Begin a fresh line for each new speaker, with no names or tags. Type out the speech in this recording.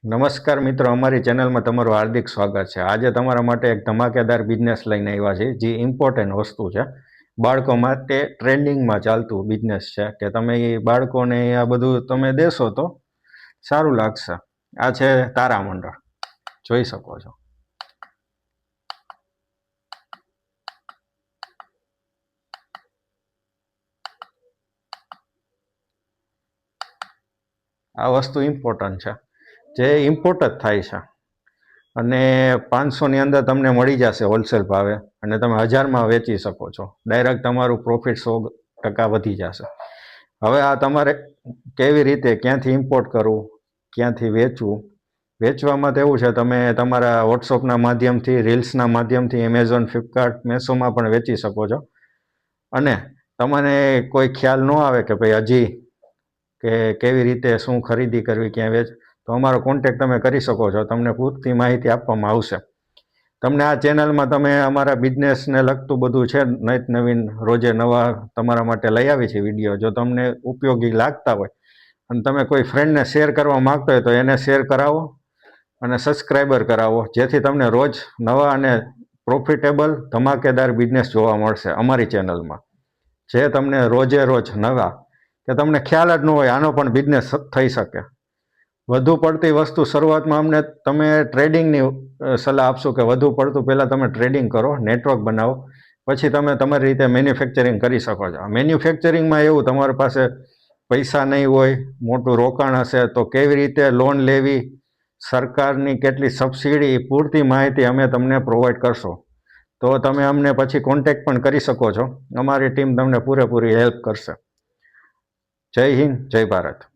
નમસ્કાર મિત્રો, અમારી ચેનલમાં તમારું હાર્દિક સ્વાગત છે। આજે તમારા માટે એક ધમાકેદાર બિઝનેસ લઈને આવ્યા છે, જે ઇમ્પોર્ટન્ટ વસ્તુ છે। બાળકો માટે ટ્રેન્ડિંગમાં ચાલતું બિઝનેસ છે કે તમે એ બાળકોને આ બધું તમે દેશો તો સારું લાગશે। આ છે તારામંડળ, જોઈ શકો છો। આ વસ્તુ ઇમ્પોર્ટન્ટ છે, જે ઇમ્પોર્ટ જ થાય છે અને 500ની અંદર તમને મળી જશે હોલસેલ ભાવે અને તમે 1000માં વેચી શકો છો। ડાયરેક્ટ તમારું પ્રોફિટ 100% વધી જશે। હવે આ તમારે કેવી રીતે, ક્યાંથી ઇમ્પોર્ટ કરવું, ક્યાંથી વેચવું? વેચવામાં તો એવું છે, તમે તમારા વોટ્સઅપના માધ્યમથી, રીલ્સના માધ્યમથી એમેઝોન, ફ્લિપકાર્ટ, મેસોમાં પણ વેચી શકો છો। અને તમને કોઈ ખ્યાલ ન આવે કે ભાઈ હજી કે કેવી રીતે શું ખરીદી કરવી, ક્યાં વેચ, તો અમારો કોન્ટેક્ટ તમે કરી શકો છો। તમને પૂરતી માહિતી આપવામાં આવશે। તમને આ ચેનલમાં તમે અમારા બિઝનેસને લગતું બધું છે, નિત નવીન રોજે નવા તમારા માટે લઈ આવી છે વિડીયો। જો તમને ઉપયોગી લાગતા હોય અને તમે કોઈ ફ્રેન્ડને શેર કરવા માગતા હોય તો એને શેર કરાવો અને સબસ્ક્રાઈબર કરાવો, જેથી તમને રોજ નવા અને પ્રોફિટેબલ ધમાકેદાર બિઝનેસ જોવા મળશે અમારી ચેનલમાં, જે તમને રોજે રોજ નવા કે તમને ખ્યાલ જ ન હોય આનો પણ બિઝનેસ થઈ શકે। વધુ પડતી વસ્તુ શરૂઆતમાં અમને તમે ટ્રેડિંગની સલાહ આપશો કે વધુ પડતું પહેલાં તમે ટ્રેડિંગ કરો, નેટવર્ક બનાવો, પછી તમે તમારી રીતે મેન્યુફેક્ચરિંગ કરી શકો છો। મેન્યુફેક્ચરિંગમાં એવું, તમારી પાસે પૈસા નહીં હોય, મોટું રોકાણ હશે તો કેવી રીતે લોન લેવી, સરકારની કેટલી સબસિડી, પૂરતી માહિતી અમે તમને પ્રોવાઈડ કરશો। તો તમે અમને પછી કોન્ટેક્ટ પણ કરી શકો છો। અમારી ટીમ તમને પૂરેપૂરી હેલ્પ કરશે। જય હિન્દ, જય ભારત।